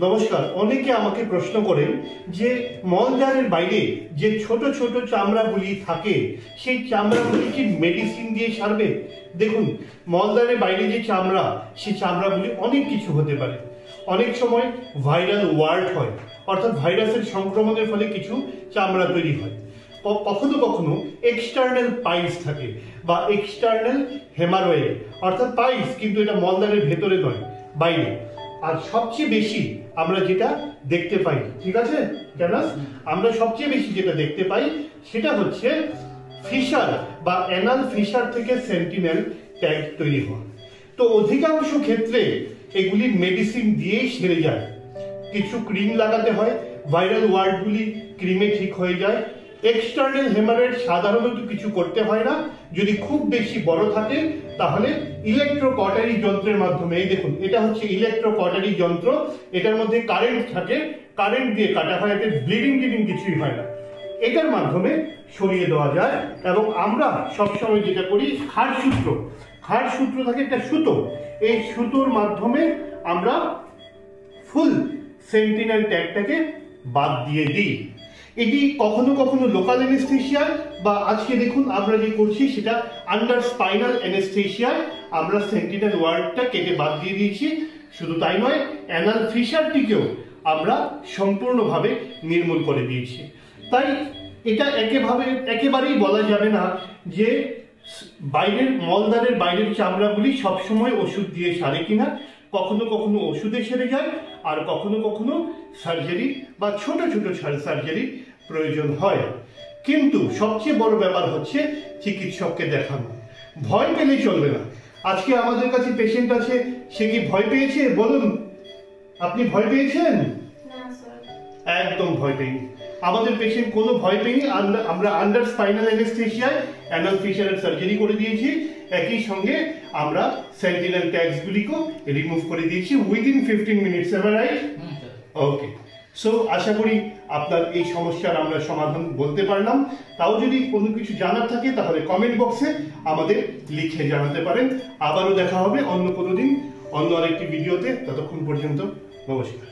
নমস্কার। অনেকে আমাকে প্রশ্ন করেন যে মলদ্বারের বাইরে যে ছোট ছোট চামড়াগুলি থাকে সেই চামড়াগুলি কি মেডিসিন দিয়ে সারবে? দেখুন, মলদ্বারের বাইরে যে চামড়া, সেই চামড়াগুলি অনেক কিছু হতে পারে। অনেক সময় ভাইরাল ওয়ার্ট হয়, অর্থাৎ ভাইরাসের সংক্রমণের ফলে কিছু চামড়া তৈরি হয়। কখনো কখনো এক্সটার্নাল পাইলস থাকে বা এক্সটার্নাল হেমারয়েড, অর্থাৎ পাইলস, কিন্তু এটা মলদ্বারের ভেতরে নয়, বাইরে। আর সবচেয়ে বেশি আমরা যেটা দেখতে পাই, ঠিক আছে জানাস, আমরা সবচেয়ে বেশি যেটা দেখতে পাই সেটা হচ্ছে ফিশার বা অ্যানাল ফিশার থেকে সেন্টিনেল ট্যাগ তৈরি হওয়া। তো অধিকাংশ ক্ষেত্রে এগুলি মেডিসিন দিয়েই সেরে যায়। কিছু ক্রিম লাগাতে হয়, ভাইরাল ওয়ার্ডগুলি ক্রিমে ঠিক হয়ে যায়। এক্সটার্নাল হেমারয়েড সাধারণত কিছু করতে হয় না। যদি খুব বেশি বড় থাকে তাহলে ইলেকট্রোকটারি যন্ত্রের মাধ্যমে, এই দেখুন এটা হচ্ছে ইলেকট্রোকটারি যন্ত্র, এটার মধ্যে কারেন্ট থাকে, কারেন্ট দিয়ে কাটা হয়, এতে ব্লিডিং কিছুই হয় না। এটার মাধ্যমে সরিয়ে দেওয়া যায়। এবং আমরা সবসময় যেটা করি, হাড় সূত্র থাকে একটা সুতো, এই সুতোর মাধ্যমে আমরা ফুল সেন্টিনেল ট্যাগটাকে বাদ দিয়ে দিই। এটি কখনো কখনো লোকাল অ্যানেস্থেশিয়ায়, বা আজকে দেখুন আমরা যে করছি সেটা আন্ডার স্পাইনাল অ্যানেস্থেশিয়ায় আমরা সেন্টিনেল ওয়ার্ডটা কেটে বাদ দিয়ে দিয়েছি। শুধু তাই নয়, অ্যানাল ফিশারটিকেও আমরা সম্পূর্ণভাবে নির্মূল করে দিয়েছি। তাই এটা একেবারেই বলা যাবে না যে মলদ্বারের বাইরের চামড়াগুলি সবসময় ওষুধ দিয়ে সারে কিনা। কখনো কখনো ওষুধে সেরে যায়, আর কখনো কখনো সার্জারি বা ছোট ছোট সার্জারি প্রয়োজন হয়। কিন্তু সবচেয়ে বড় ব্যাপার হচ্ছে চিকিৎসককে দেখানো। ভয় পেলে চলবে না। আজকে আমাদের কাছে পেশেন্ট আছে, সে কি ভয় পেয়েছে? বলুন, আপনি ভয় পেয়েছেন? একদম ভয় পেইনি। আমাদের পেশেন্ট কোনো ভয় পেয়নি। আমরা আন্ডার স্পাইনাল অ্যানেস্থেশিয়ায় অ্যানাল ফিশারের সার্জারি করে দিয়েছি। একই সঙ্গে আমরা সেন্টিনেল ট্যাগস গুলিকেও রিমুভ করে দিয়েছি within 15 minutes. Ever right? Okay. So আশা করি আপনার এই সমস্যার আমরা সমাধান বলতে পারলাম। তাও যদি কোনো কিছু জানার থাকে তাহলে কমেন্ট বক্সে আমাদের লিখে জানাতে পারেন। আবারও দেখা হবে অন্য কোনো দিন, অন্য আরেকটি ভিডিওতে। ততক্ষণ পর্যন্ত নমস্কার।